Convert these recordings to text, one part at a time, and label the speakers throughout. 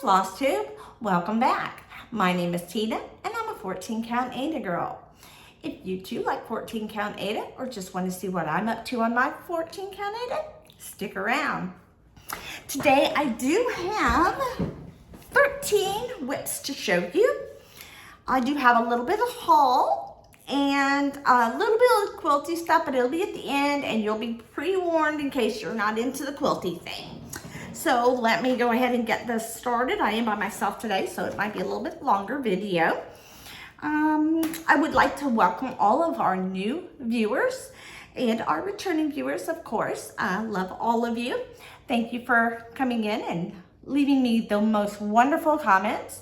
Speaker 1: Flosstube. Welcome back. My name is Tina and I'm a 14 count Ada girl. If you too like 14 count Ada or just want to see what I'm up to on my 14 count Ada, stick around. Today I do have 13 whips to show you. I do have a little bit of haul and a little bit of quilty stuff, but it'll be at the end and you'll be pre-warned in case you're not into the quilty thing. So let me go ahead and get this started. I am by myself today, so it might be a little bit longer video. I would like to welcome all of our new viewers and our returning viewers, of course. I love all of you. Thank you for coming in and leaving me the most wonderful comments.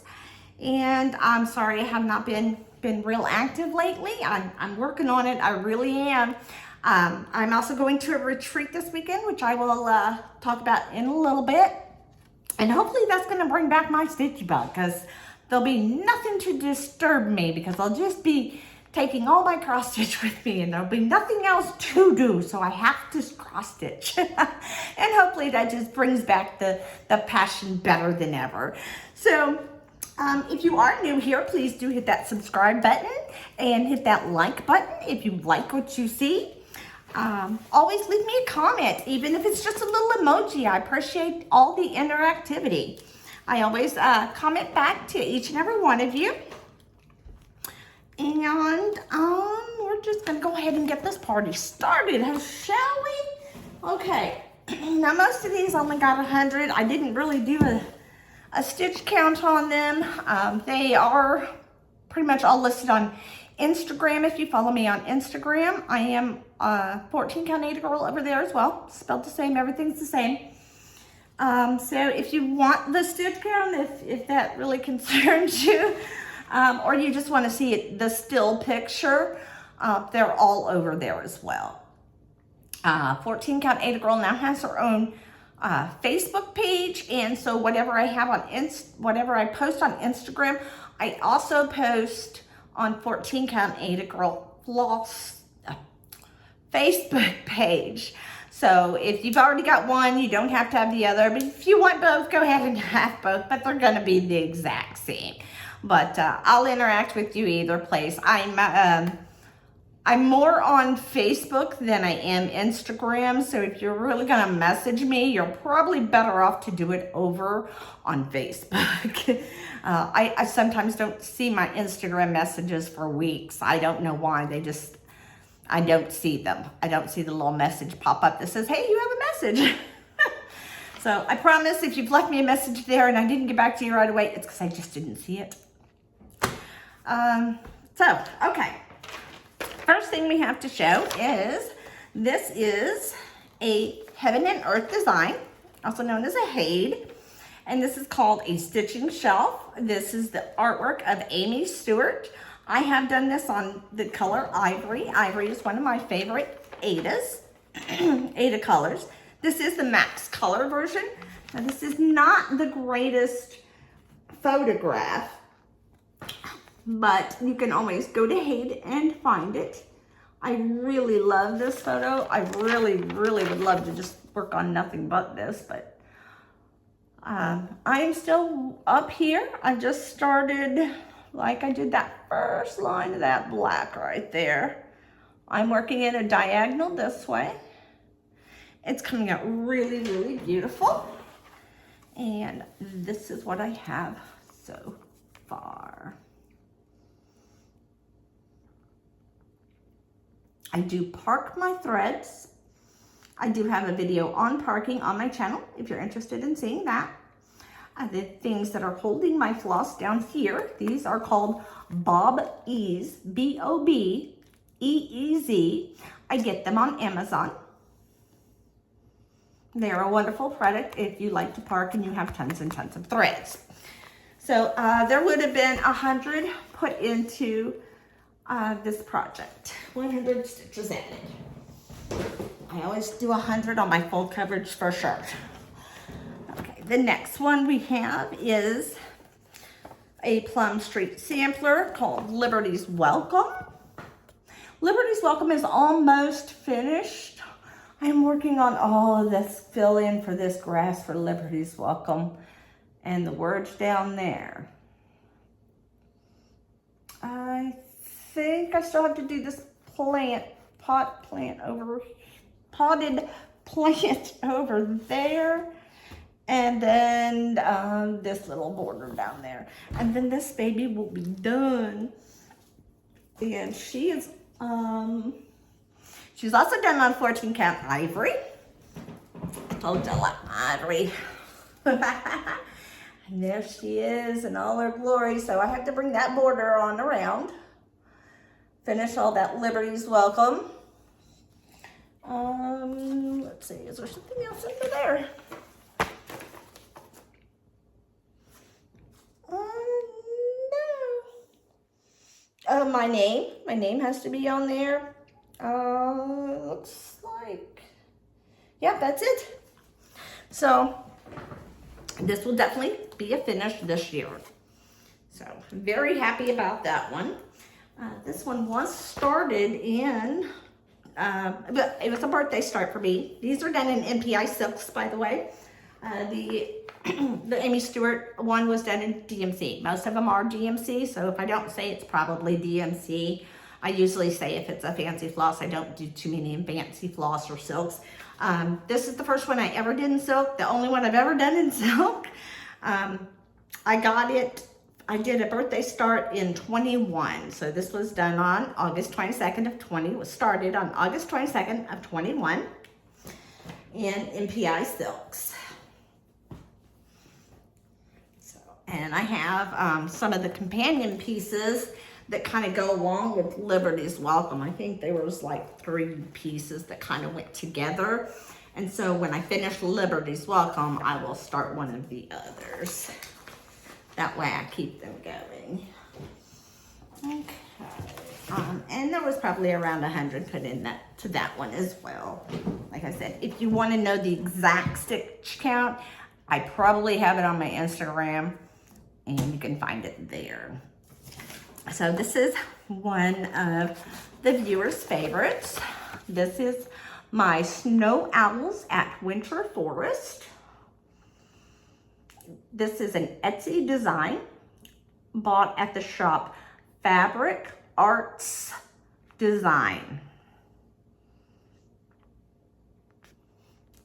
Speaker 1: And I'm sorry I have not been real active lately. I'm working on it, I really am. I'm also going to a retreat this weekend, which I will talk about in a little bit. And hopefully that's going to bring back my stitch bug, because there'll be nothing to disturb me, because I'll just be taking all my cross stitch with me and there'll be nothing else to do. So I have to cross stitch. And hopefully that just brings back the passion better than ever. So if you are new here, please do hit that subscribe button and hit that like button if you like what you see. Always leave me a comment, even if it's just a little emoji. I appreciate all the interactivity. I always comment back to each and every one of you. And we're just gonna go ahead and get this party started, shall we? Okay, now most of these only got 100. I didn't really do a stitch count on them. They are pretty much all listed on Instagram. If you follow me on Instagram, I am 14 count Ada girl over there as well. Spelled the same, everything's the same. So if you want the stitch count, if that really concerns you, or you just want to see it, the still picture, they're all over there as well. 14 count Ada girl now has her own Facebook page, and so whatever I have on whatever I post on Instagram, I also post on 14 count Ada girl Facebook page. So if you've already got one, you don't have to have the other, but if you want both, go ahead and have both, but they're going to be the exact same. But I'll interact with you either place. I'm more on Facebook than I am Instagram, so if you're really gonna message me, you're probably better off to do it over on Facebook. I sometimes don't see my Instagram messages for weeks. I don't know why, I don't see them. I don't see the little message pop up that says, hey, you have a message. So I promise if you've left me a message there and I didn't get back to you right away, it's because I just didn't see it. Okay. First thing we have to show is, this is a Heaven and Earth design, also known as a HAID, and this is called a stitching shelf. This is the artwork of Amy Stewart. I have done this on the color Ivory. Ivory is one of my favorite Adas, Ada colors. This is the max color version. Now this is not the greatest photograph, but you can always go to HAID and find it. I really love this photo. I really, really would love to just work on nothing but this, but I'm still up here. I just started, like I did that first line of that black right there. I'm working in a diagonal this way. It's coming out really, really beautiful. And this is what I have so far. I do park my threads. I do have a video on parking on my channel if you're interested in seeing that. The things that are holding my floss down here, these are called Bob Ease, B-O-B-E-E-Z. I get them on Amazon. They're a wonderful product if you like to park and you have tons and tons of threads. So there would have been 100 put into this project, 100 stitches added. I always do 100 on my full coverage for sure. Okay, the next one we have is a Plum Street sampler called Liberty's Welcome. Liberty's Welcome is almost finished. I'm working on all of this fill in for this grass for Liberty's Welcome. and the words down there. I think I still have to do this potted plant over there. And then this little border down there. And then this baby will be done. And she is, she's also done on 14 count ivory. I told you I like ivory. And there she is in all her glory. So I have to bring that border on around. Finish all that Liberty's Welcome. Let's see, is there something else under there? No. My name has to be on there. Looks like, yeah, that's it. So this will definitely be a finish this year. So I'm very happy about that one. This one was started in, but it was a birthday start for me. These are done in MPI silks, by the way. The Amy Stewart one was done in DMC. Most of them are DMC, so if I don't say it's probably DMC. I usually say if it's a fancy floss, I don't do too many in fancy floss or silks. This is the first one I ever did in silk, the only one I've ever done in silk. I did a birthday start in 21. So this was done on August 22nd of 20. It was started on August 22nd of 21 in MPI silks. So, and I have some of the companion pieces that kind of go along with Liberty's Welcome. I think there was like 3 pieces that kind of went together. And so when I finish Liberty's Welcome, I will start one of the others. That way I keep them going. Okay. And there was probably around 100 put in to that one as well. Like I said, if you want to know the exact stitch count, I probably have it on my Instagram and you can find it there. So this is one of the viewers' favorites. This is my Snow Owls at Winter Forest. This is an Etsy design bought at the shop Fabric Arts Design.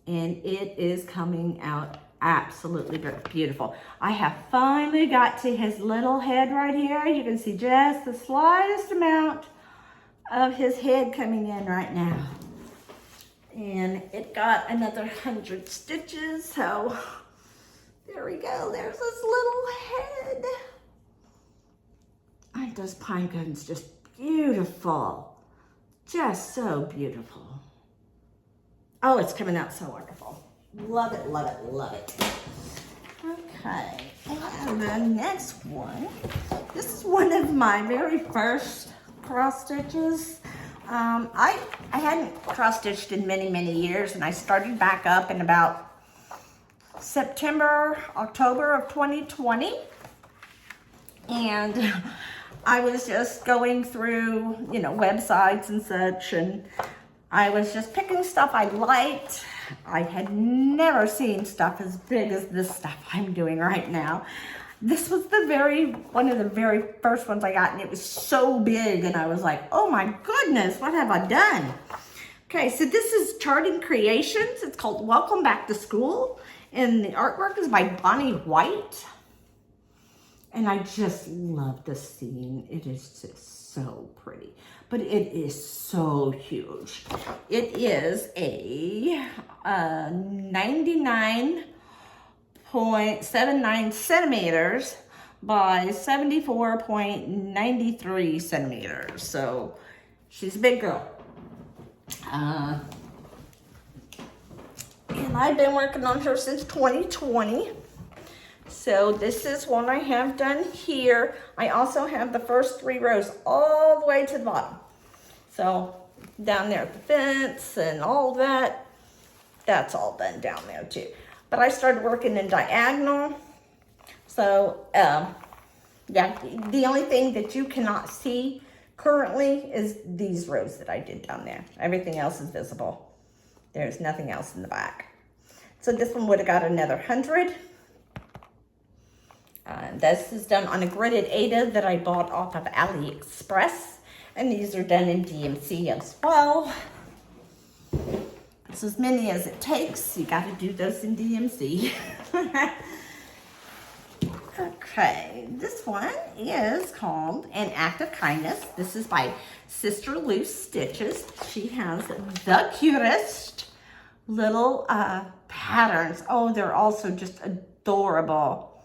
Speaker 1: And it is coming out absolutely beautiful. I have finally got to his little head right here. You can see just the slightest amount of his head coming in right now. And it got another 100 stitches, so there we go. There's his little head. Aren't those pine cones just beautiful? Just so beautiful. Oh, it's coming out so wonderful. Love it, love it, love it. Okay, and the next one. This is one of my very first cross stitches. I hadn't cross stitched in many, many years, and I started back up in about September, October of 2020. And I was just going through, websites and such, and I was just picking stuff I liked. I had never seen stuff as big as this stuff I'm doing right now. This was one of the very first ones I got, and it was so big, and I was like, oh my goodness, what have I done? Okay, so this is Charting Creations. It's called Welcome Back to School, and the artwork is by Bonnie White. And I just love the scene. It is just so pretty, but it is so huge. It is a 99.79 centimeters by 74.93 centimeters. So she's a big girl. And I've been working on her since 2020. So this is one I have done here. I also have the first 3 rows all the way to the bottom. So down there at the fence and all that, that's all done down there too. But I started working in diagonal. So yeah, the only thing that you cannot see currently is these rows that I did down there. Everything else is visible. There's nothing else in the back. So this one would have got another 100. This is done on a gridded Aida that I bought off of AliExpress. And these are done in DMC as well. It's as many as it takes. You got to do those in DMC. Okay, this one is called An Act of Kindness. This is by Sister Loose Stitches. She has the cutest little patterns. Oh, they're also just adorable.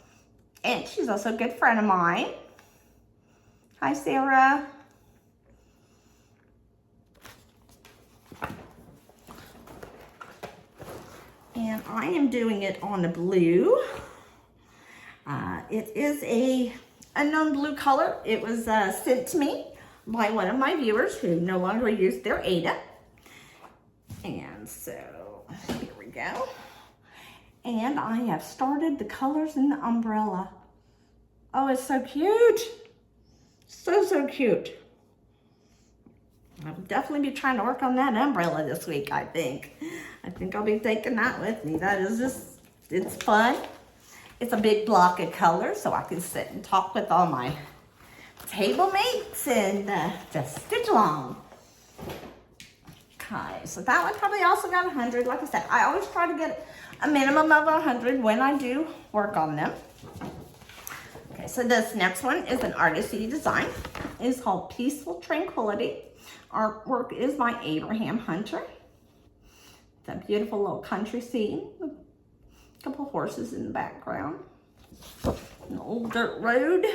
Speaker 1: And she's also a good friend of mine. Hi, Sarah. And I am doing it on a blue. It is a unknown blue color. It was sent to me by one of my viewers who no longer use their Aida. And so, here we go. And I have started the colors in the umbrella. Oh, it's so cute. So cute. I'll definitely be trying to work on that umbrella this week, I think. I think I'll be taking that with me. That is just, it's fun. It's a big block of colors, so I can sit and talk with all my table mates and just stitch along. Okay, so that one probably also got 100. Like I said, I always try to get a minimum of 100 when I do work on them. Okay, so this next one is an artistry design. It's called Peaceful Tranquility. Artwork is by Abraham Hunter. It's a beautiful little country scene. A couple horses in the background. An old dirt road.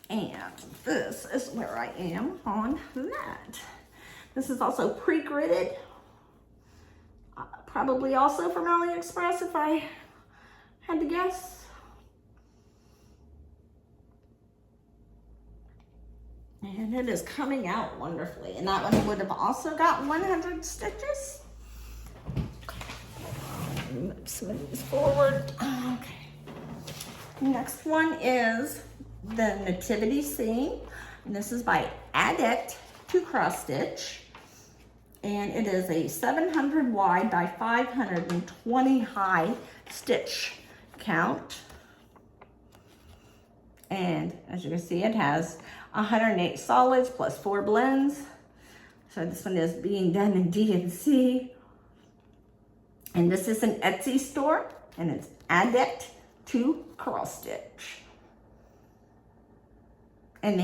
Speaker 1: And this is where I am on that. This is also pre-gridded. Probably also from AliExpress if I had to guess. And it is coming out wonderfully. And that one would have also got 100 stitches. Move some of these forward. Okay. Next one is the Nativity Scene. And this is by Adept to Cross Stitch. And it is a 700 wide by 520 high stitch count. And as you can see, it has 108 solids plus 4 blends. So this one is being done in DMC. And this is an Etsy store, and it's Adept to Cross Stitch. And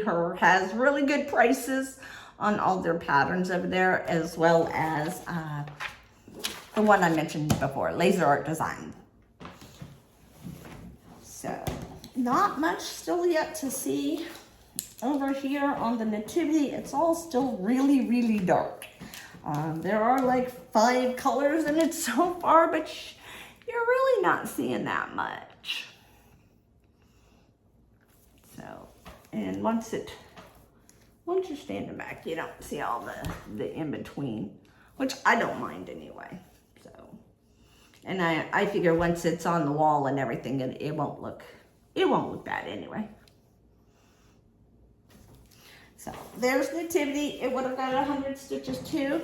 Speaker 1: her has really good prices on all their patterns over there, as well as the one I mentioned before, Laser Art Design. So, not much still yet to see over here on the Nativity. It's all still really dark. There are like 5 colors in it so far, but you're really not seeing that much. So, and once you're standing back, you don't see all the in-between, which I don't mind anyway. So, and I figure once it's on the wall and everything, it won't look bad anyway. So there's Nativity. It would have got 100 stitches too.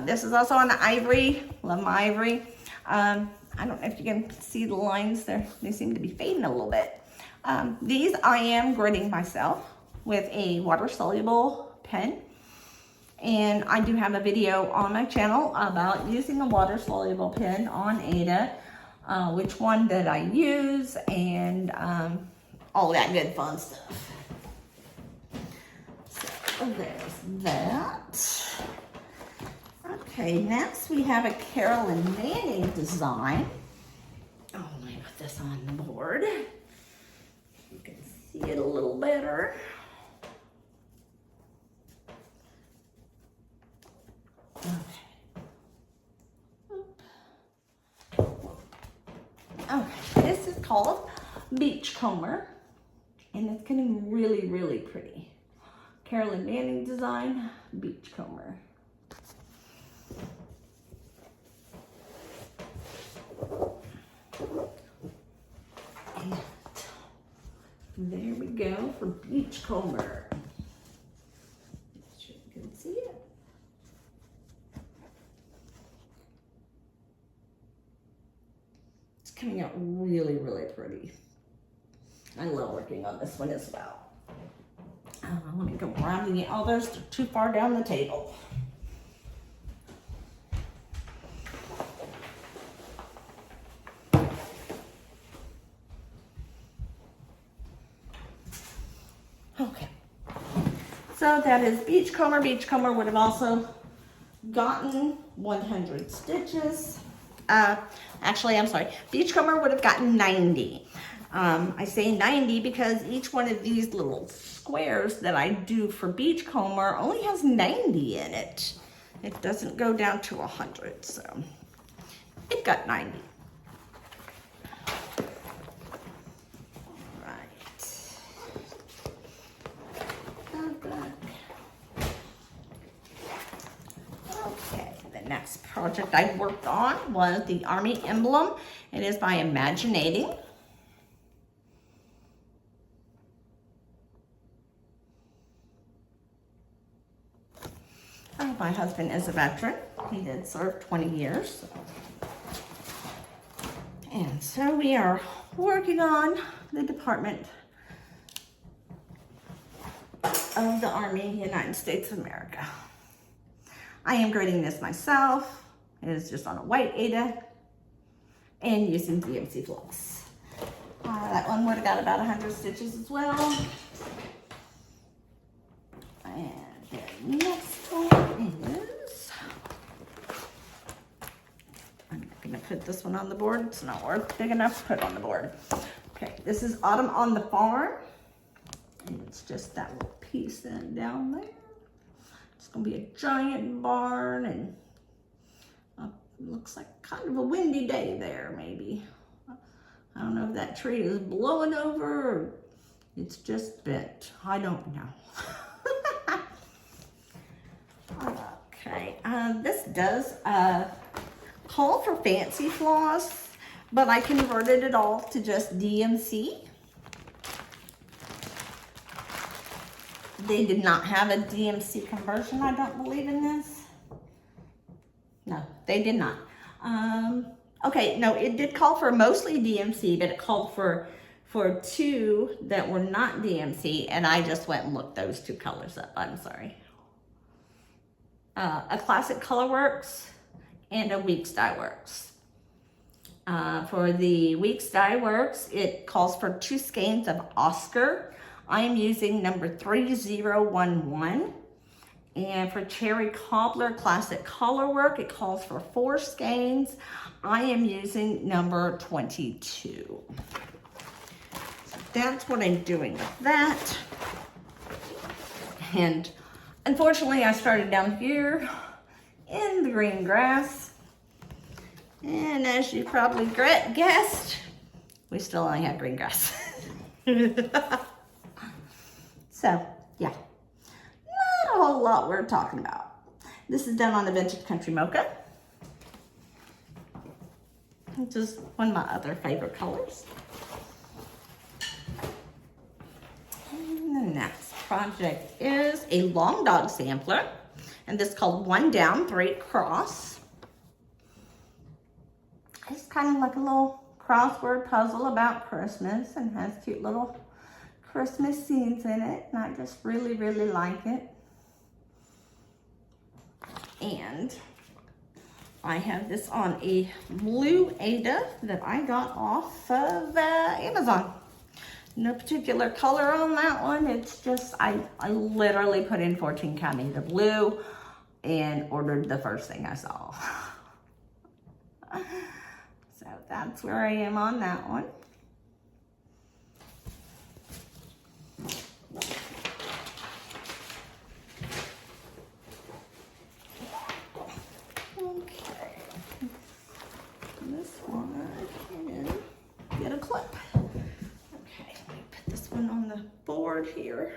Speaker 1: This is also on the ivory. Love my ivory. I don't know if you can see the lines there. They seem to be fading a little bit. These I am gridding myself with a water-soluble pen. And I do have a video on my channel about using a water-soluble pen on Aida, which one that I use, and all that good fun stuff. So there's that. Okay, next we have a Carolyn Manning design. Oh, let me put this on the board. You can see it a little better. Okay, this is called Beachcomber, and it's getting really pretty. Carolyn Manning design, Beachcomber. And there we go for Beachcomber. Make sure you can see it. coming out really, really pretty. I love working on this one as well. Let me go around the others. They're too far down the table. Okay. So that is Beachcomber. Beachcomber would have also gotten 100 stitches. Actually, I'm sorry. Beachcomber would have gotten 90. I say 90 because each one of these little squares that I do for Beachcomber only has 90 in it. It doesn't go down to 100, so it got 90. Next project I worked on was the Army emblem. It is by Imaginating. My husband is a veteran. He did serve 20 years. And so we are working on the Department of the Army, United States of America. I am grading this myself. It is just on a white Aida and using DMC floss. That one would have got about 100 stitches as well. And the next one is, I'm not gonna put this one on the board. It's not worth big enough to put on the board. Okay, this is Autumn on the Farm. And it's just that little piece down there. It's gonna be a giant barn, and looks like kind of a windy day there, maybe. I don't know if that tree is blowing over or it's just bent. I don't know. Okay, this does call for fancy floss, but I converted it all to just DMC. They did not have a DMC conversion, I don't believe, in this. No, they did not. Okay, no, it did call for mostly DMC, but it called for two that were not DMC, and I just went and looked those two colors up. I'm sorry. A Classic Colorworks and a Weeks Dye Works. For the Weeks Dye Works, it calls for 2 skeins of Oscar. I am using number 3011. And for Cherry Cobbler Classic Colorwork, it calls for 4 skeins. I am using number 22. So that's what I'm doing with that. And unfortunately, I started down here in the green grass. And as you probably guessed, we still only have green grass. So, yeah, not a whole lot we're talking about. This is done on the Vintage Country Mocha, which is one of my other favorite colors. And the next project is a Long Dog sampler, and this is called 1 Down, 3 Across. It's kind of like a little crossword puzzle about Christmas and has cute little Christmas scenes in it, and I just really, really like it. And I have this on a blue Aida that I got off of Amazon. No particular color on that one. It's just, I literally put in 14 count Aida blue and ordered the first thing I saw. So that's where I am on that one. Okay, this one can get a clip. Okay, let me put this one on the board here.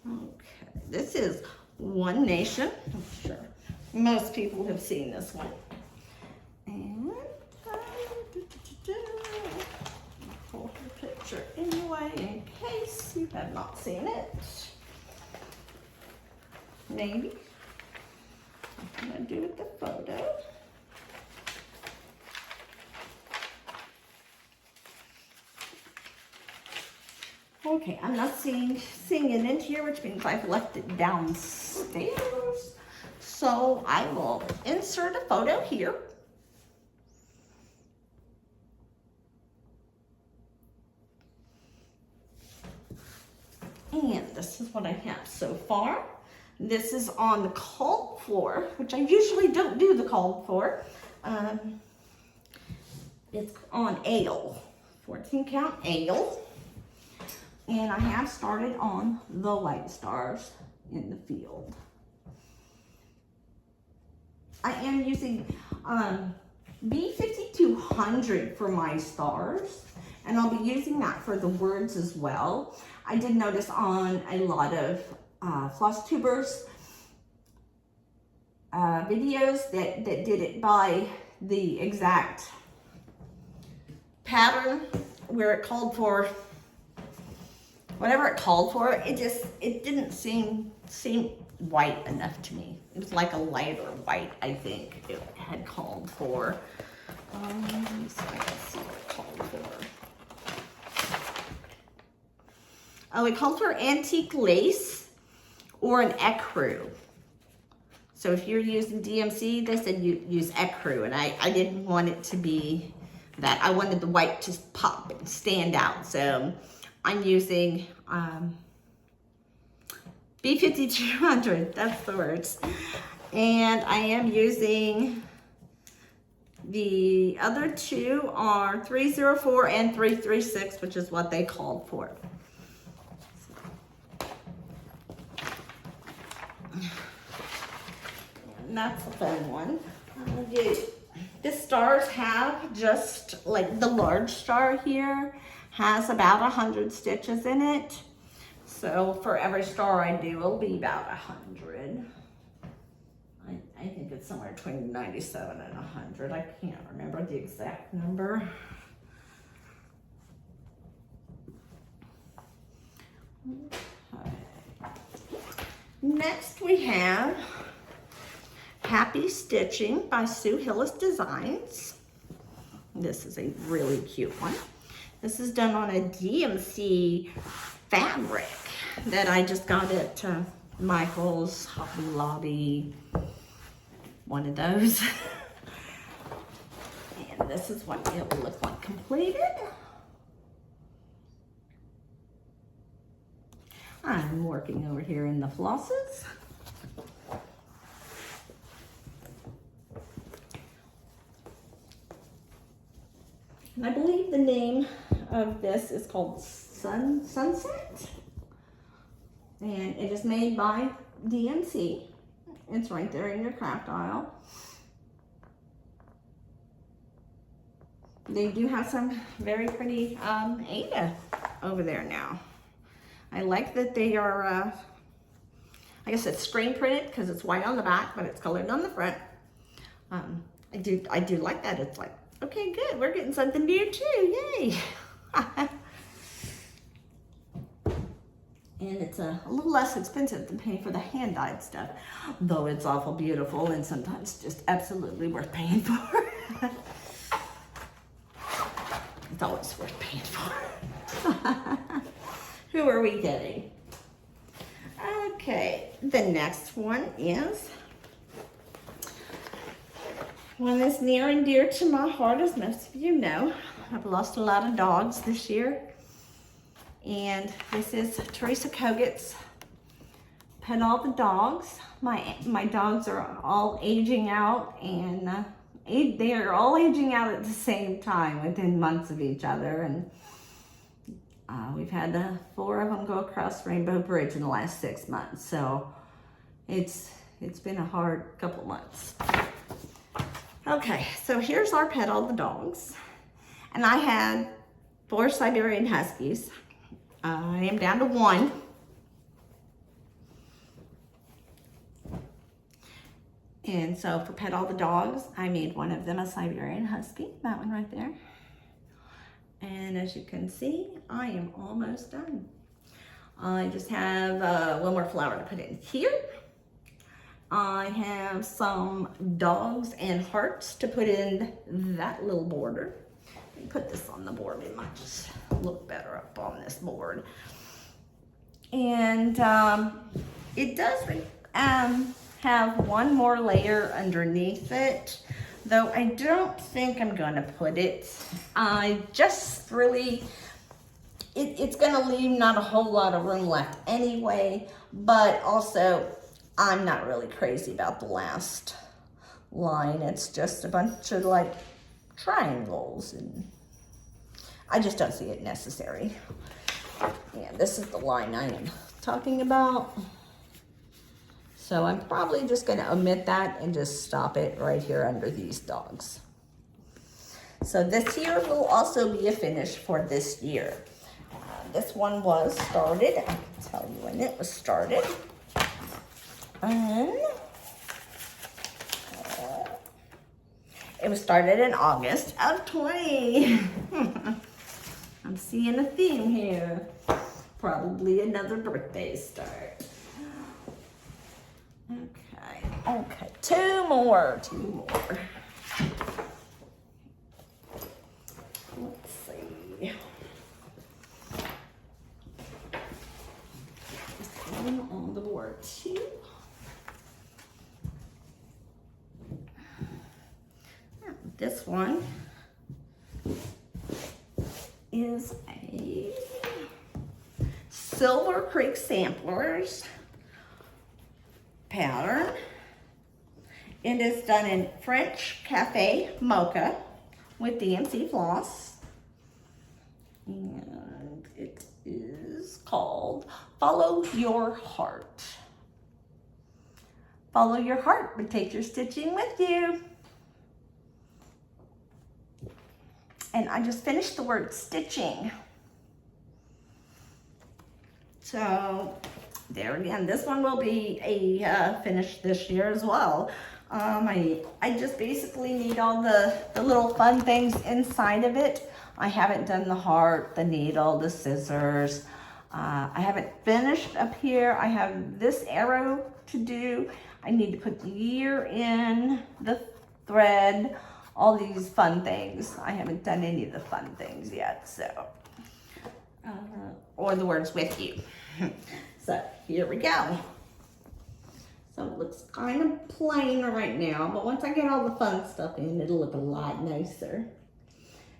Speaker 1: Okay, this is One Nation. I'm sure most people have seen this one. And pull the picture anyway in case you have not seen it. Maybe. I'm gonna do with the photo. Okay, I'm not seeing it in here, which means I've left it downstairs. So I will insert a photo here. And this is what I have so far. This is on the cold floor, which I usually don't do the cold floor. It's on ale, 14 count ale. And I have started on the white stars in the field. I am using B5200 for my stars, and I'll be using that for the words as well. I did notice on a lot of Flosstubers videos that did it by the exact pattern where it called for whatever it called for. It didn't seem white enough to me. It was like a lighter white, I think it had called for. Let me see if I can see what it called for. Oh, it called for antique lace or an ecru. So if you're using DMC, they said you use ecru, and I didn't want it to be that. I wanted the white to pop and stand out. So I'm using B5200, that's the words. And I am using, the other two are 304 and 336, which is what they called for. And that's a fun one. The stars have just like the large star here has about 100 stitches in it. So for every star I do, it'll be about 100. I think it's somewhere between 97 and 100. I can't remember the exact number. Okay. Next we have Happy Stitching by Sue Hillis Designs. This is a really cute one. This is done on a DMC fabric that I just got at Michael's, Hobby Lobby, one of those. And this is what it will look like completed. I'm working over here in the flosses. And I believe the name of this is called Sunset. And it is made by DMC. It's right there in your craft aisle. They do have some very pretty Ada over there now. I like that they are, I guess it's screen printed because it's white on the back, but it's colored on the front. I do like that. It's like, okay, good. We're getting something new too. Yay. And it's a little less expensive than paying for the hand-dyed stuff, though it's awful beautiful and sometimes just absolutely worth paying for. It's always worth paying for. Who are we getting? Okay, the next one is one that's near and dear to my heart, as most of you know. I've lost a lot of dogs this year. And this is Teresa Kogut's Pet All the Dogs. My dogs are all aging out, and they are all aging out at the same time within months of each other. And we've had 4 of them go across Rainbow Bridge in the last 6 months. So it's been a hard couple of months. Okay, so here's our Pet All the Dogs. And I had 4 Siberian Huskies. I am down to 1. And so for Pet All the Dogs, I made one of them a Siberian Husky, that one right there. And as you can see, I am almost done. I just have one more flower to put in here. I have some dogs and hearts to put in that little border. Let me put this on the board. It might just look better up on this board. And it does have one more layer underneath it, though I don't think I'm going to put it. I just really, it's going to leave not a whole lot of room left anyway, but also I'm not really crazy about the last line. It's just a bunch of like triangles, and I just don't see it necessary. Yeah, this is the line I am talking about. So I'm probably just going to omit that and just stop it right here under these dogs. So this here will also be a finish for this year. This one was started, I can tell you when it was started. It was started in August of 20. I'm seeing a theme here. Probably another birthday start. Okay, two more. Let's see. Just one on the board too. This one is a Silver Creek Samplers pattern. It is done in French Cafe Mocha with DMC floss. And it is called Follow Your Heart. Follow your heart, but take your stitching with you. And I just finished the word stitching. So there again, this one will be a finish this year as well. I just basically need all the little fun things inside of it. I haven't done the heart, the needle, the scissors. I haven't finished up here. I have this arrow to do. I need to put the year in, the thread, all these fun things. I haven't done any of the fun things yet, so. Or the words with you. So here we go. So it looks kind of plain right now, but once I get all the fun stuff in, it'll look a lot nicer.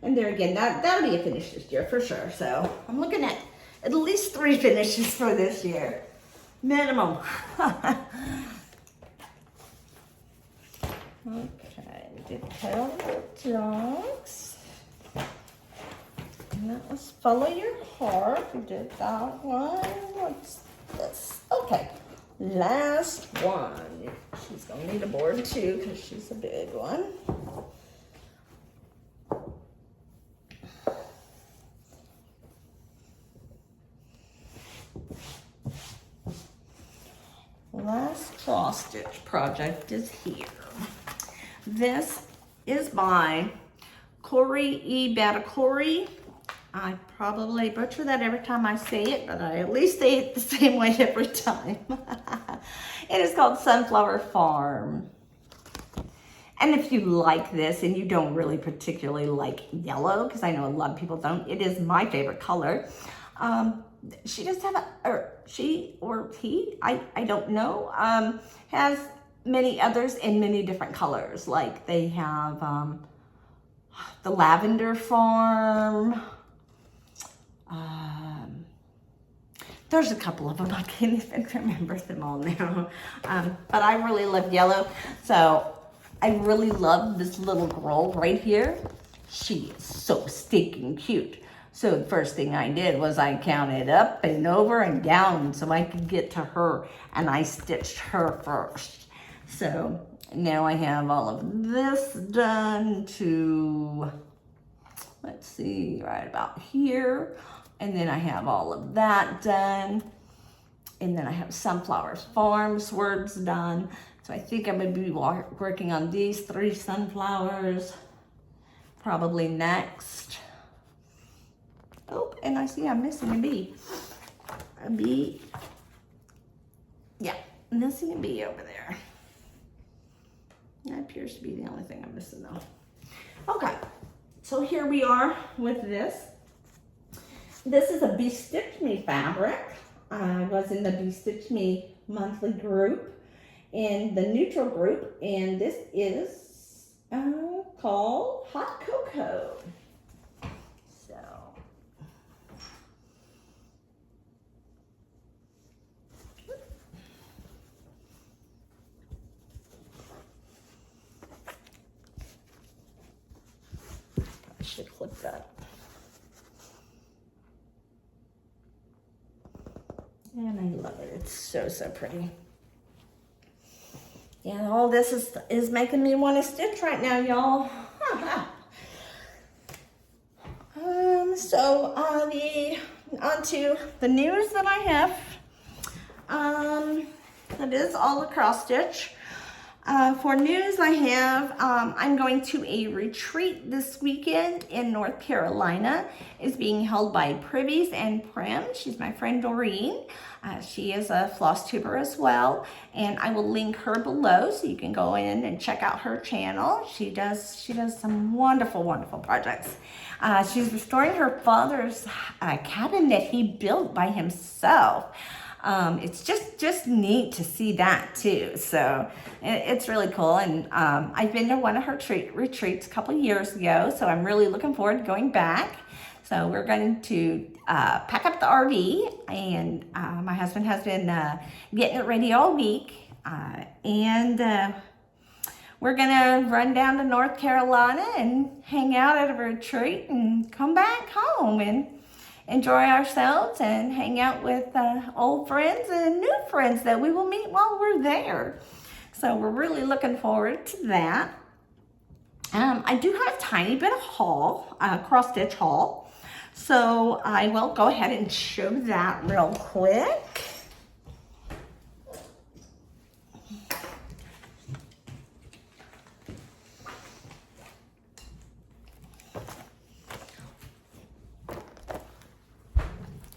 Speaker 1: And there again, that'll be a finish this year for sure. So I'm looking at least 3 finishes for this year, minimum. Okay, we did Tell the Dogs. And that was Follow Your Heart. We did that one. What's this? Okay, last one. She's gonna need a board too because she's a big one. Last cross stitch project is here. This is by Corey E. Batakori. I probably butcher that every time I say it, but I at least say it the same way every time. It is called Sunflower Farm. And if you like this and you don't really particularly like yellow, because I know a lot of people don't, it is my favorite color. She does have she or he, I don't know, has many others in many different colors. Like they have the Lavender Farm. There's a couple of them, I can't even remember them all now. But I really love yellow. So I really love this little girl right here. She is so stinking cute. So the first thing I did was I counted up and over and down so I could get to her, and I stitched her first. So now I have all of this done to, let's see, right about here. And then I have all of that done. And then I have Sunflower Farms words done. So I think I'm going to be working on these 3 sunflowers probably next. Oh, and I see I'm missing a bee. A bee. Yeah, missing a bee over there. That appears to be the only thing I'm missing though. Okay, so here we are with this. This is a Be Stitch Me fabric. I was in the Be Stitch Me monthly group in the neutral group, and this is called Hot Cocoa. So I should clip that. And I love it. It's so, so pretty. Yeah, all this is making me want to stitch right now, y'all. Onto the news that I have. That is all a cross stitch. For news I have, I'm going to a retreat this weekend in North Carolina. It's being held by Privies and Prim. She's my friend Doreen. She is a floss tuber as well, and I will link her below so you can go in and check out her channel. She does some wonderful, wonderful projects. She's restoring her father's cabin that he built by himself. It's just neat to see that too. So it's really cool. And I've been to one of her retreats a couple years ago, so I'm really looking forward to going back. So we're going to pack up the RV, and my husband has been getting it ready all week. And we're gonna run down to North Carolina and hang out at a retreat and come back home and enjoy ourselves and hang out with old friends and new friends that we will meet while we're there. So we're really looking forward to that. I do have a tiny bit of haul, cross stitch haul. So I will go ahead and show that real quick.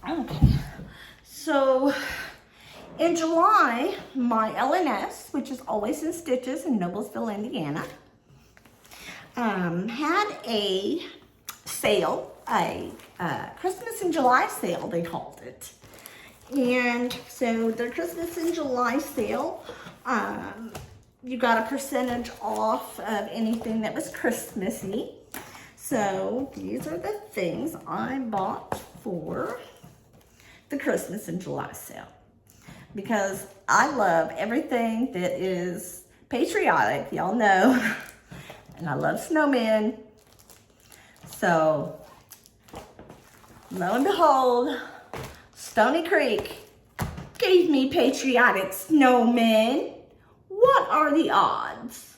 Speaker 1: Okay, so in July, my LNS, which is Always in Stitches in Noblesville, Indiana, had a sale, a Christmas in July sale, they called it. And so the Christmas in July sale, you got a percentage off of anything that was Christmassy. So these are the things I bought for the Christmas in July sale, because I love everything that is patriotic, y'all know, and I love snowmen. So lo and behold, Stony Creek gave me patriotic snowmen. What are the odds?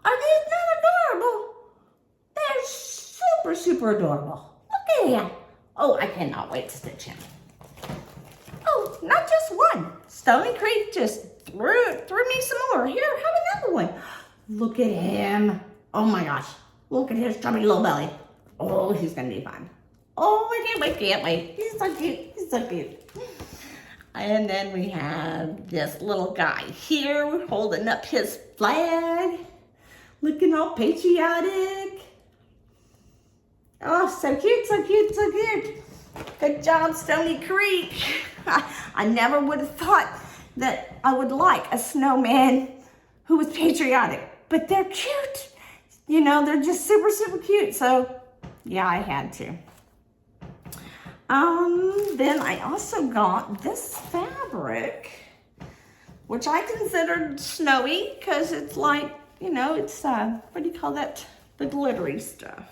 Speaker 1: Are these not adorable? They're super, super adorable. Look at him. Oh, I cannot wait to stitch him. Oh, not just one. Stony Creek just threw me some more. Here, have another one. Look at him. Oh my gosh. Look at his chubby little belly. Oh, he's gonna be fun. Oh, I can't wait. He's so cute. He's so cute. And then we have this little guy here holding up his flag, looking all patriotic. Oh, so cute, so cute, so cute. Good job, Stony Creek. I never would have thought that I would like a snowman who was patriotic, but they're cute. You know, they're just super, super cute. So, yeah, I had to. Then I also got this fabric, which I considered snowy because it's like, you know, it's, what do you call that? The glittery stuff.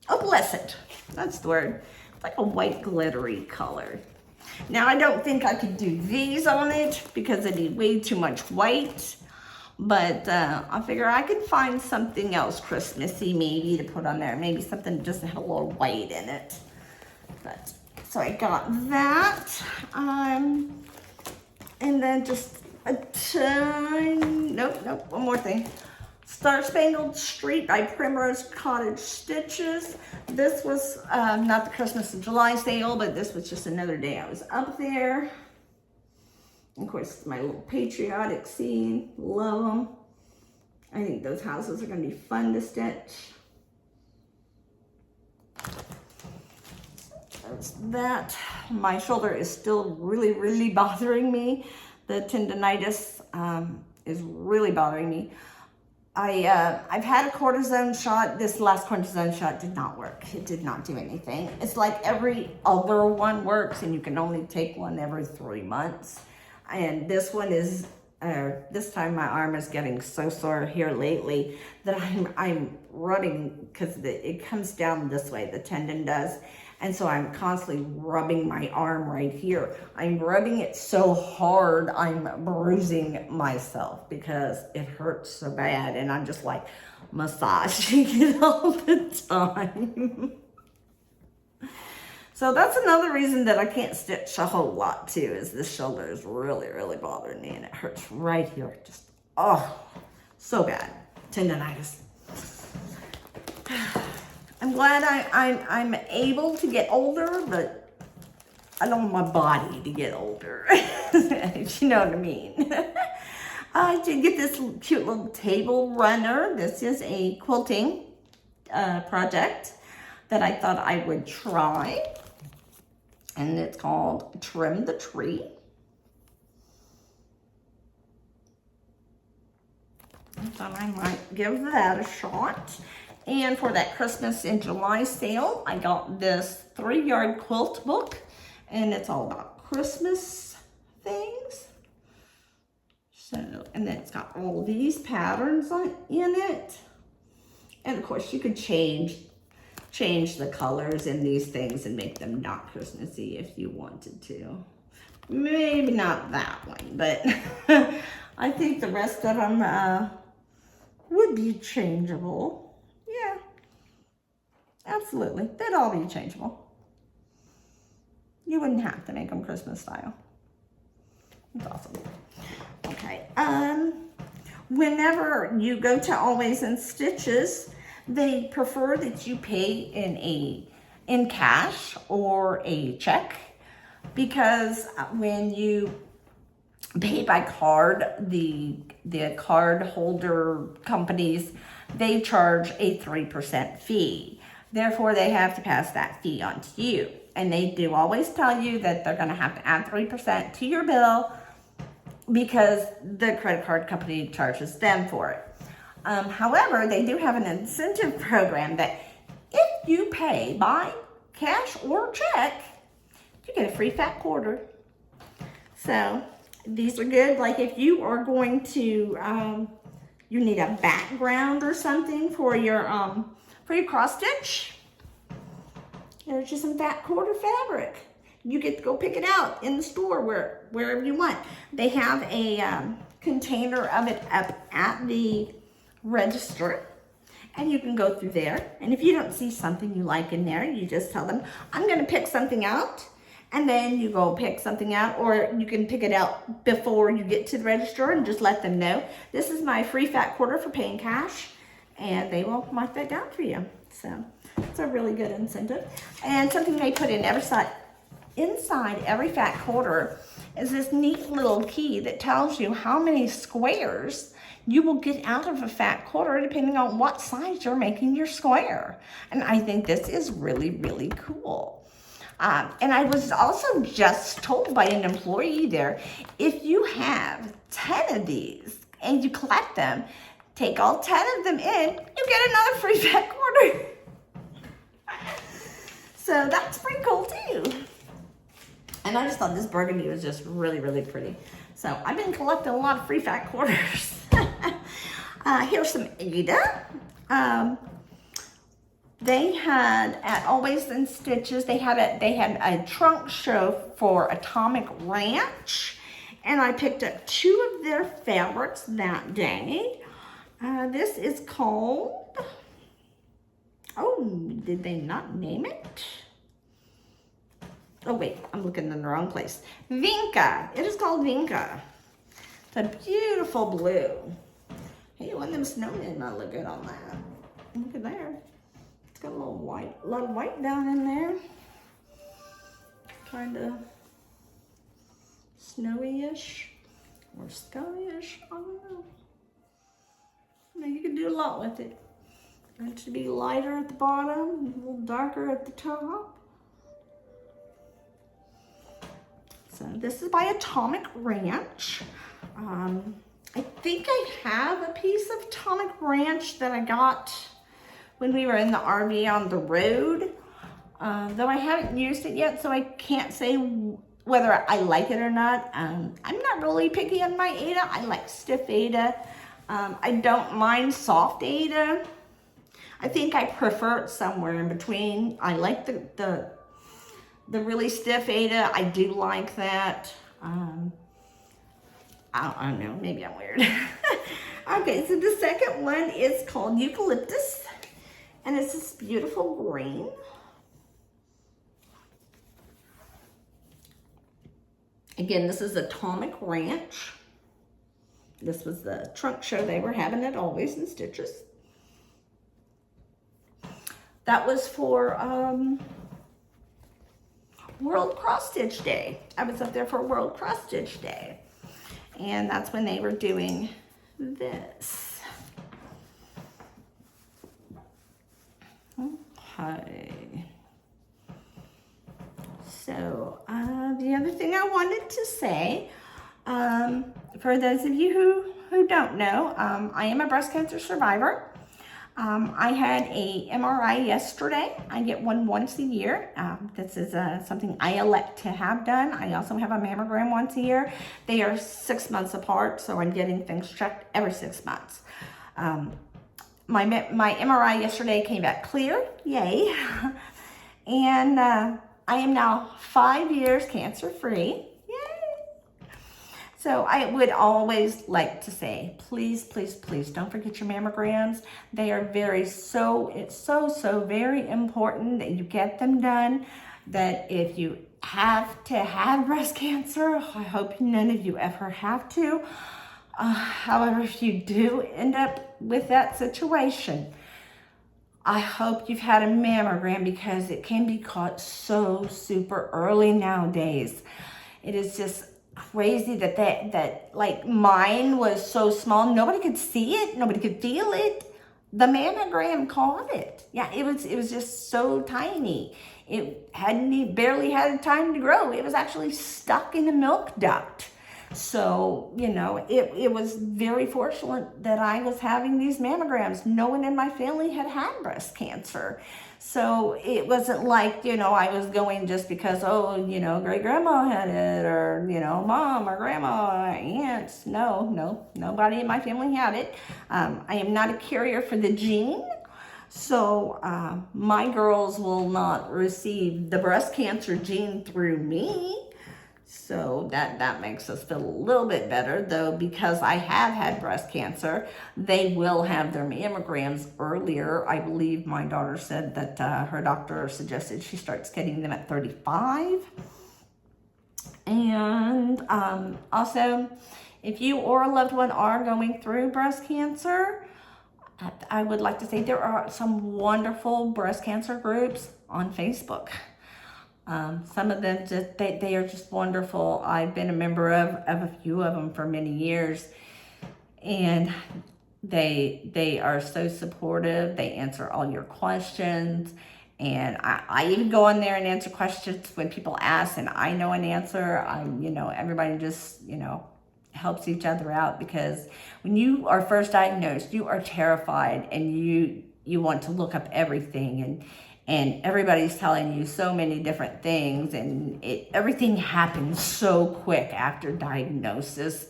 Speaker 1: Opalescent, that's the word. It's like a white glittery color. Now, I don't think I could do these on it because I need way too much white, but I figure I could find something else Christmassy maybe to put on there. Maybe something that doesn't have a little white in it. But, so I got that. And then just a ton, nope, one more thing. Star Spangled Street by Primrose Cottage Stitches. This was not the Christmas in July sale, but this was just another day I was up there. Of course, my little patriotic scene, love them. I think those houses are going to be fun to stitch. There's that. My shoulder is still really bothering me. The tendonitis is really bothering me. I've had a cortisone shot. This last cortisone shot did not work. It did not do anything. It's like every other one works, and you can only take one every 3 months. And this one is, this time my arm is getting so sore here lately that I'm rubbing, because it comes down this way, the tendon does. And so I'm constantly rubbing my arm right here. I'm rubbing it so hard, I'm bruising myself because it hurts so bad. And I'm just like massaging it all the time. So that's another reason that I can't stitch a whole lot too, is this shoulder is really bothering me, and it hurts right here. Just, oh, so bad. Tendonitis. I'm glad I'm able to get older, but I don't want my body to get older, if you know what I mean. I did get this cute little table runner. This is a quilting project that I thought I would try. And it's called Trim the Tree. I thought I might give that a shot. And for that Christmas in July sale, I got this 3-yard quilt book, and it's all about Christmas things. So, and then it's got all these patterns in it. And of course you could change the colors in these things and make them not Christmassy if you wanted to. Maybe not that one, but I think the rest of them would be changeable. Yeah, absolutely. They'd all be changeable. You wouldn't have to make them Christmas style. It's awesome. Okay. Whenever you go to Always in Stitches, they prefer that you pay in cash or a check, because when you pay by card, the card holder companies, they charge a 3% fee. Therefore, they have to pass that fee on to you. And they do always tell you that they're going to have to add 3% to your bill because the credit card company charges them for it. However, they do have an incentive program that if you pay by cash or check, you get a free fat quarter. So these are good. Like if you are going to, you need a background or something for your cross stitch, there's just some fat quarter fabric. You get to go pick it out in the store wherever you want. They have a container of it up at the register, and you can go through there. And if you don't see something you like in there, you just tell them, I'm going to pick something out. And then you go pick something out, or you can pick it out before you get to the register and just let them know, this is my free fat quarter for paying cash, and they will mark that down for you. So it's a really good incentive. And something they put in inside every fat quarter is this neat little key that tells you how many squares you will get out of a fat quarter depending on what size you're making your square. And I think this is really cool. And I was also just told by an employee there, if you have 10 of these and you collect them, take all 10 of them in, you get another free fat quarter. So that's pretty cool too. And I just thought this burgundy was just really pretty. So I've been collecting a lot of free fat quarters. Here's some Ada. They had at Always in Stitches, they had a trunk show for Atomic Ranch, and I picked up 2 of their fabrics that day. This is called, oh, did they not name it? Oh wait, I'm looking in the wrong place. Vinca, it is called Vinca. It's a beautiful blue. Hey, one of them snowmen might look good on that. Look at there. It's got a lot of white down in there. Kind of snowy-ish or sky-ish. I don't know. do a lot with it. It should be lighter at the bottom, a little darker at the top. So this is by Atomic Ranch. I think I have a piece of Atomic Ranch that I got when we were in the RV on the road, though I haven't used it yet, so I can't say whether I like it or not. I'm not really picky on my Aida. I like stiff Aida. I don't mind soft Aida. I think I prefer it somewhere in between. I like the really stiff Aida. I do like that. I don't know, maybe I'm weird. Okay, so the second one is called Eucalyptus, and it's this beautiful green. Again, this is Atomic Ranch. This was the trunk show they were having at Always in Stitches. That was for World Cross Stitch Day. I was up there for World Cross Stitch Day. And that's when they were doing this. Okay. So, the other thing I wanted to say, for those of you who don't know, I am a breast cancer survivor. I had a MRI yesterday. I get one once a year. This is something I elect to have done. I also have a mammogram once a year. They are 6 months apart, so I'm getting things checked every 6 months. My MRI yesterday came back clear, yay. And I am now 5 years cancer-free. So I would always like to say, please, please, please don't forget your mammograms. They are it's so very important that you get them done. That if you have to have breast cancer, I hope none of you ever have to. However, if you do end up with that situation, I hope you've had a mammogram, because it can be caught so super early nowadays. It is just crazy that like mine was so small, nobody could see it, nobody could feel it. The mammogram caught it. Yeah, it was just so tiny. It barely had time to grow. It was actually stuck in the milk duct. So, you know, it was very fortunate that I was having these mammograms. No one in my family had breast cancer. So it wasn't like, you know, I was going just because, oh, you know, great grandma had it, or, you know, mom or grandma, aunts. No, nobody in my family had it. I am not a carrier for the gene. So my girls will not receive the breast cancer gene through me. So that makes us feel a little bit better, though, because I have had breast cancer. They will have their mammograms earlier. I believe my daughter said that her doctor suggested she starts getting them at 35. And also, if you or a loved one are going through breast cancer, I would like to say there are some wonderful breast cancer groups on Facebook. Some of them, they are just wonderful. I've been a member of a few of them for many years, and they are so supportive. They answer all your questions, and I even go on there and answer questions when people ask, and I know an answer. Everybody just, helps each other out, because when you are first diagnosed, you are terrified, and you want to look up everything, and everybody's telling you so many different things, and everything happens so quick after diagnosis.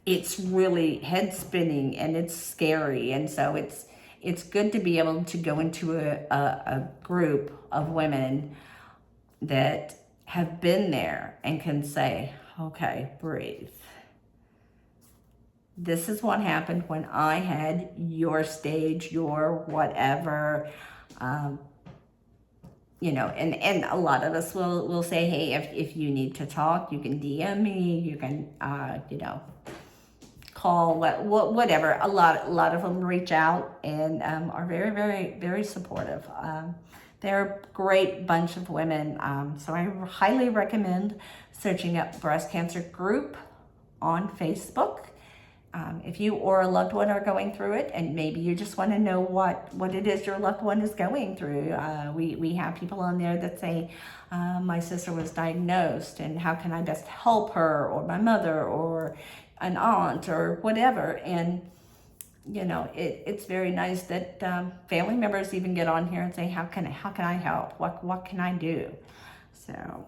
Speaker 1: It's really head spinning, and it's scary. And so it's good to be able to go into a group of women that have been there and can say, okay, breathe. This is what happened when I had your stage, your whatever. And a lot of us will say, hey, if you need to talk, you can DM me, you can, call, whatever. A lot of them reach out and are very, very, very supportive. They're a great bunch of women. So I highly recommend searching up Breast Cancer Group on Facebook. If you or a loved one are going through it, and maybe you just want to know what it is your loved one is going through, we have people on there that say, my sister was diagnosed, and how can I best help her, or my mother, or an aunt, or whatever. And you know, it's very nice that family members even get on here and say, how can I help? What can I do? So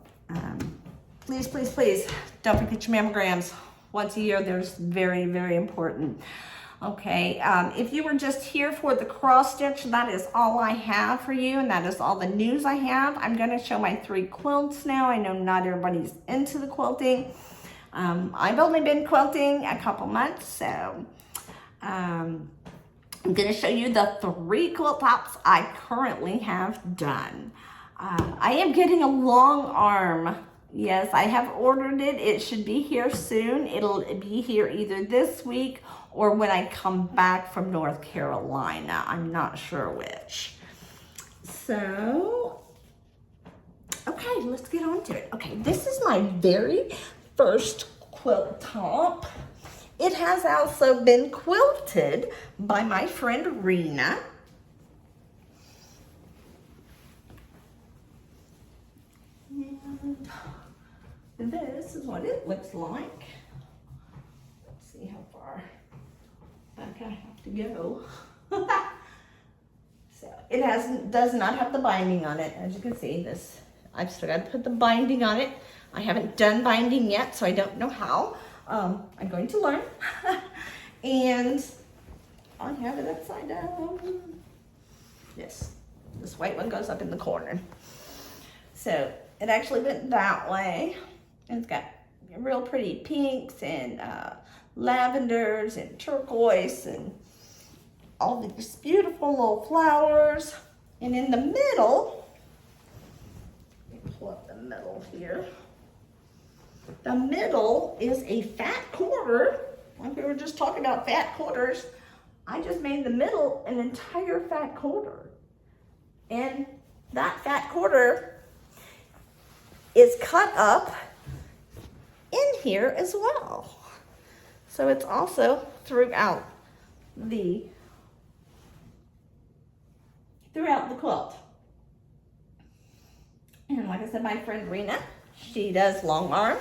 Speaker 1: please, please, please don't forget your mammograms. Once a year, there's very, very important. Okay, if you were just here for the cross stitch, that is all I have for you, and that is all the news I have. I'm going to show my 3 quilts now. I know not everybody's into the quilting. I've only been quilting a couple months, so I'm going to show you the 3 quilt tops I currently have done. I am getting a long arm. Yes, I have ordered it. It should be here soon. It'll be here either this week or when I come back from North Carolina. I'm not sure which. So, okay, let's get on to it. Okay, this is my very first quilt top. It has also been quilted by my friend Rena. And this is what it looks like. Let's see how far back I have to go. So it does not have the binding on it. As you can see, this, I've still got to put the binding on it. I haven't done binding yet, so I don't know how. I'm going to learn. And I have it upside down. Yes, this white one goes up in the corner. So it actually went that way. And it's got real pretty pinks and lavenders and turquoise and all these beautiful little flowers. And in the middle, let me pull up the middle here. The middle is a fat quarter. Like we were just talking about fat quarters, I just made the middle an entire fat quarter. And that fat quarter is cut up in here as well. So it's also throughout the quilt. And like I said, my friend Rena, she does long arm.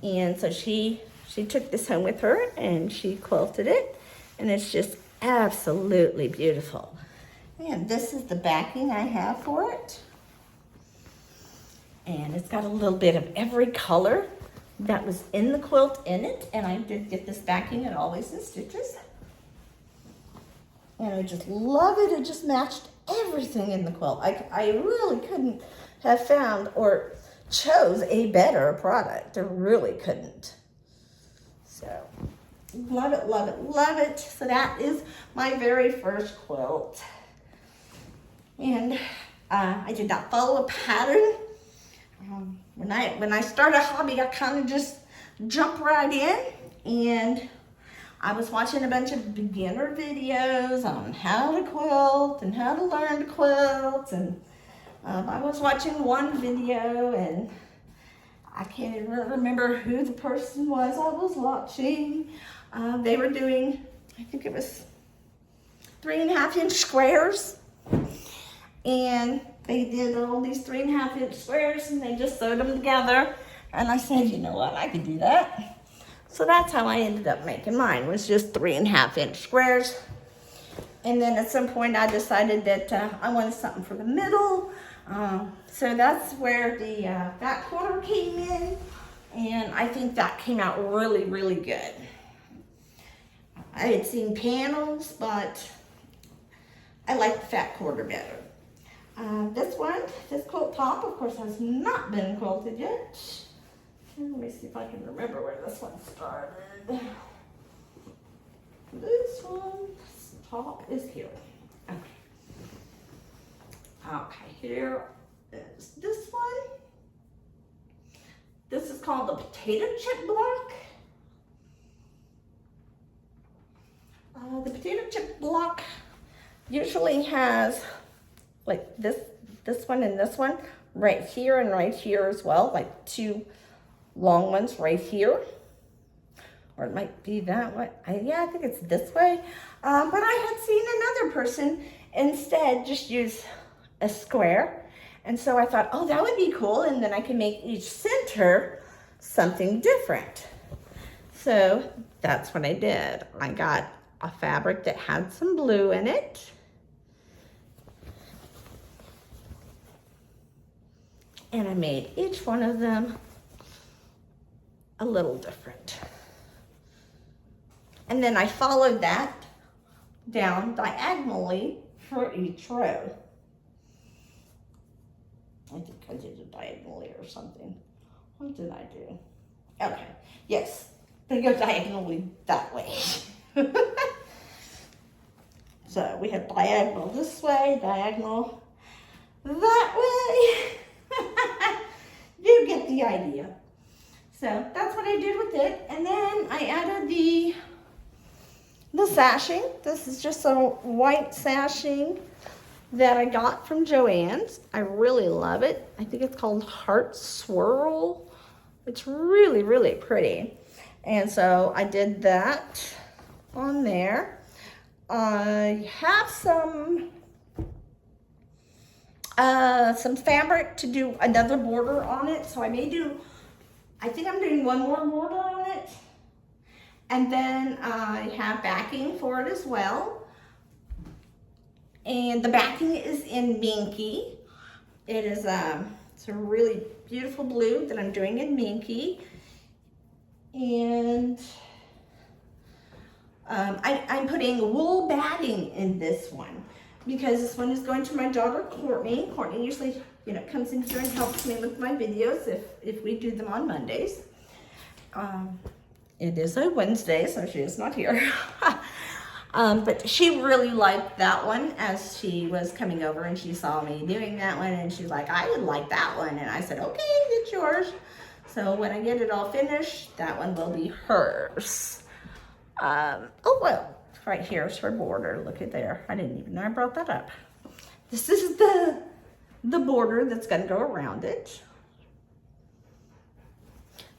Speaker 1: And so she took this home with her and she quilted it. And it's just absolutely beautiful. And this is the backing I have for it. And it's got a little bit of every color that was in the quilt in it. And I did get this backing at Always in Stitches. And I just love it. It just matched everything in the quilt. I really couldn't have found or chose a better product. I really couldn't. So, love it, love it, love it. So that is my very first quilt. And I did not follow a pattern. When I start a hobby, I kind of just jump right in. And I was watching a bunch of beginner videos on how to quilt and how to learn to quilt. And I was watching one video, and I can't even remember who the person was I was watching. They were doing, I think it was 3.5-inch squares. And they did all these 3.5-inch squares, and they just sewed them together. And I said, you know what, I could do that. So that's how I ended up making mine, was just 3.5-inch squares. And then at some point I decided that I wanted something for the middle. So that's where the fat quarter came in. And I think that came out really, really good. I had seen panels, but I like the fat quarter better. This quilt top, of course, has not been quilted yet. Let me see if I can remember where this one started. This one's top is here. Okay. Okay, here is this one. This is called the potato chip block. The potato chip block usually has like this one and this one right here and right here as well, like two long ones right here. or it might be that way. Yeah, I think it's this way. But I had seen another person instead just use a square. And so I thought, oh, that would be cool. And then I can make each center something different. So that's what I did. I got a fabric that had some blue in it. And I made each one of them a little different. And then I followed that down diagonally for each row. I think I did it diagonally or something. What did I do? Okay, yes, they go diagonally that way. So we have diagonal this way, diagonal that way. You get the idea. So that's what I did with it. And then I added the sashing. This is just a white sashing that I got from Joann's. I really love it. I think it's called Heart Swirl. It's really, really pretty. And so I did that on there. I have some fabric to do another border on it. So I think I'm doing one more border on it. And then I have backing for it as well. And the backing is in Minky. It is it's a really beautiful blue that I'm doing in Minky. And I'm putting wool batting in this one because this one is going to my daughter Courtney. Courtney usually, comes in here and helps me with my videos if we do them on Mondays. It is a Wednesday, so she is not here. But she really liked that one as she was coming over and she saw me doing that one and she's like, I would like that one. And I said, okay, it's yours. So when I get it all finished, that one will be hers. Oh, well, right here is her border. Look at there. I didn't even know I brought that up. This is the border that's going to go around it.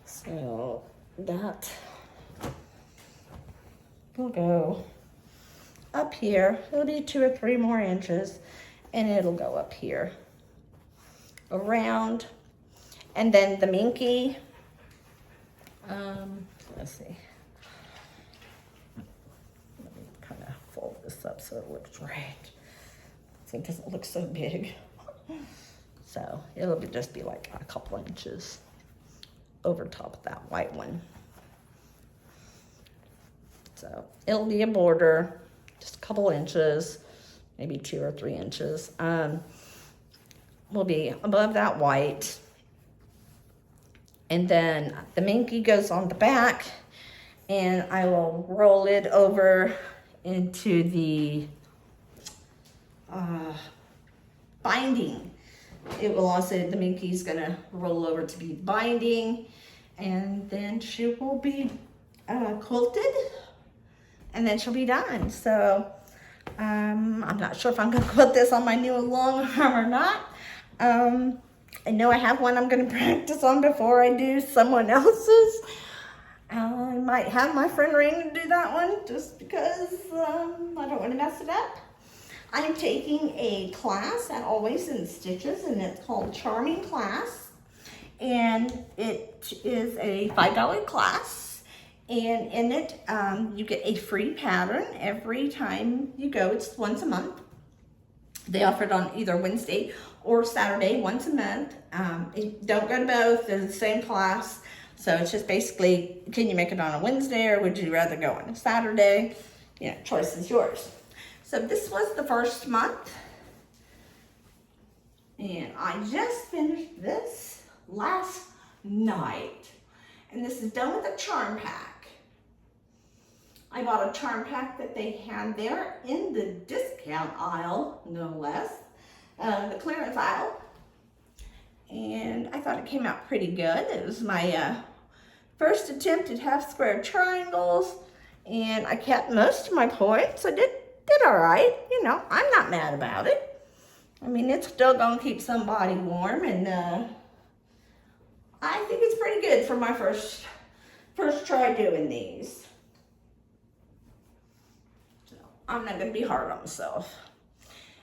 Speaker 1: So that will go up here. It'll be 2 or 3 more inches and it'll go up here around. And then the Minky, let's see. Let me kind of fold this up so it looks right. So it doesn't look so big. So it'll just be like a couple inches over top of that white one. So it'll be a border, just a couple inches, maybe 2 or 3 inches. Will be above that white. And then the Minky goes on the back and I will roll it over into the binding. It will also, the Minky's gonna roll over to be binding and then she will be quilted and then she'll be done. So I'm not sure if I'm gonna quilt this on my new long arm or not. I know I have one I'm gonna practice on before I do someone else's. I might have my friend Raina do that one just because I don't want to mess it up. I'm taking a class at Always in Stitches and it's called Charming Class. And it is a $5 class. And in it, you get a free pattern every time you go. It's once a month. They offer it on either Wednesday or Saturday once a month. Don't go to both, they're the same class. So it's just basically, can you make it on a Wednesday or would you rather go on a Saturday? Choice is yours. So this was the first month. And I just finished this last night. And this is done with a charm pack. I bought a charm pack that they had there in the discount aisle, no less, the clearance aisle. And I thought it came out pretty good. It was my first attempt at half square triangles. And I kept most of my points. I did all right. I'm not mad about it. I mean, it's still gonna keep somebody warm. And I think it's pretty good for my first first try doing these. So I'm not going to be hard on myself.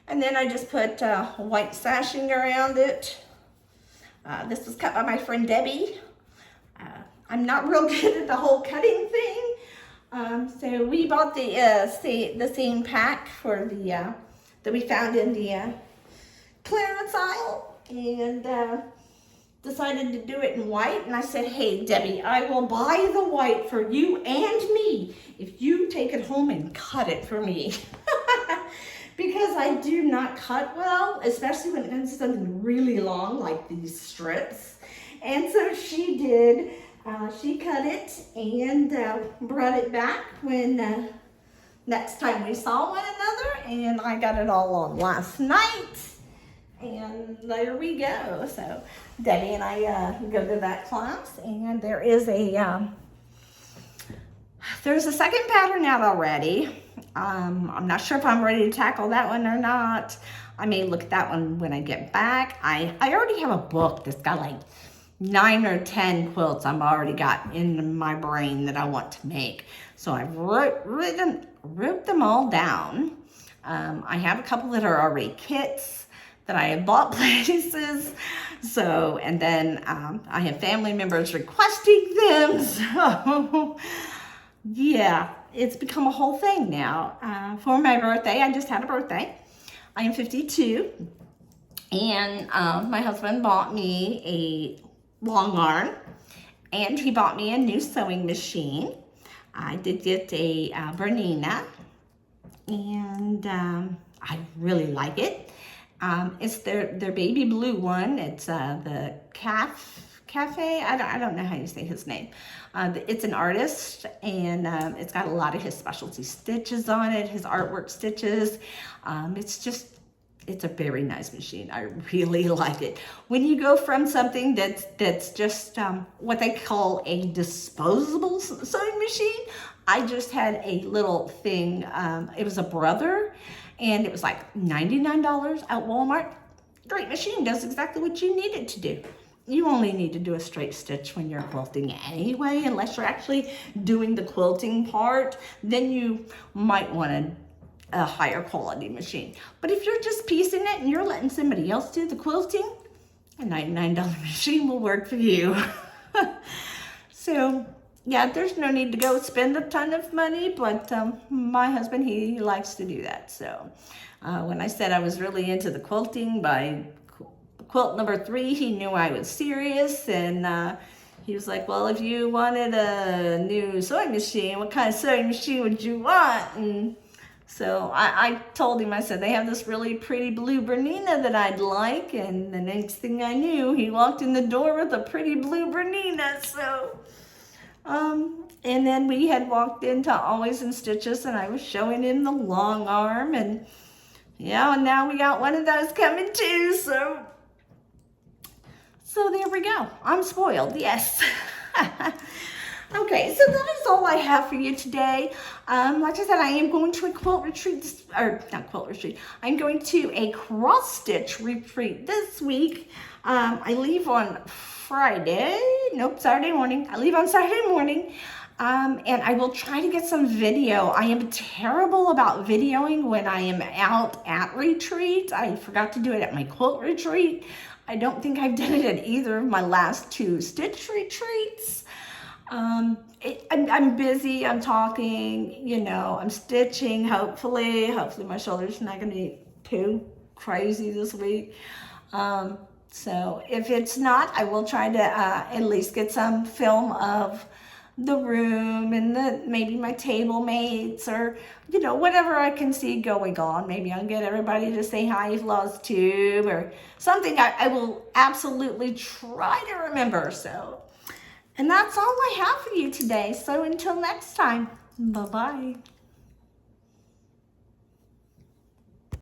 Speaker 1: And then I just put white sashing around it. This was cut by my friend Debbie. I'm not real good at the whole cutting thing. So we bought the seam pack for the that we found in the clearance aisle, and decided to do it in white. And I said, hey Debbie, I will buy the white for you and me if you take it home and cut it for me. Because I do not cut well, especially when it comes to something really long like these strips. And so she did. She cut it and brought it back when next time we saw one another, and I got it all on last night. And there we go. So Debbie and I go to that class, and there is there's a second pattern out already. I'm not sure if I'm ready to tackle that one or not. I may look at that one when I get back. I already have a book that's got like 9 or 10 quilts I've already got in my brain that I want to make. So I've wrote them all down. I have a couple that are already kits that I have bought places. So, and then I have family members requesting them. So yeah, it's become a whole thing now. For my birthday, I just had a birthday. I am 52, and my husband bought me a long arm, and he bought me a new sewing machine. I did get a Bernina, and I really like it. It's their baby blue one. It's the Cafe. I don't know how you say his name. It's an artist, and it's got a lot of his specialty stitches on it, his artwork stitches. It's a very nice machine. I really like it. When you go from something that's just what they call a disposable sewing machine, I just had a little thing. It was a Brother, and it was like $99 at Walmart. Great machine, does exactly what you need it to do. You only need to do a straight stitch when you're quilting anyway, unless you're actually doing the quilting part. Then you might want a higher quality machine. But if you're just piecing it and you're letting somebody else do the quilting, a $99 machine will work for you. So yeah, there's no need to go spend a ton of money, but my husband, he likes to do that. So when I said I was really into the quilting, by quilt number 3, he knew I was serious, and he was like, well, if you wanted a new sewing machine, what kind of sewing machine would you want? And so I told him, I said, they have this really pretty blue Bernina that I'd like, and the next thing I knew, he walked in the door with a pretty blue Bernina. So and then we had walked into Always in Stitches, and I was showing him the long arm, and yeah, and now we got one of those coming too. So there we go. I'm spoiled, yes. Okay, so that is all I have for you today. Like I said, I am going to a quilt retreat, or not quilt retreat, I'm going to a cross stitch retreat this week. I leave on Saturday morning. I leave on Saturday morning. And I will try to get some video. I am terrible about videoing when I am out at retreat. I forgot to do it at my quilt retreat. I don't think I've done it at either of my last 2 stitch retreats. I'm busy, I'm talking, you know, I'm stitching, hopefully my shoulder's not gonna be too crazy this week. So if it's not, I will try to at least get some film of the room and maybe my table mates, or you know, whatever I can see going on. Maybe I'll get everybody to say hi, Flosstube, or something. I will absolutely try to remember. So, and that's all I have for you today. So until next time, bye-bye.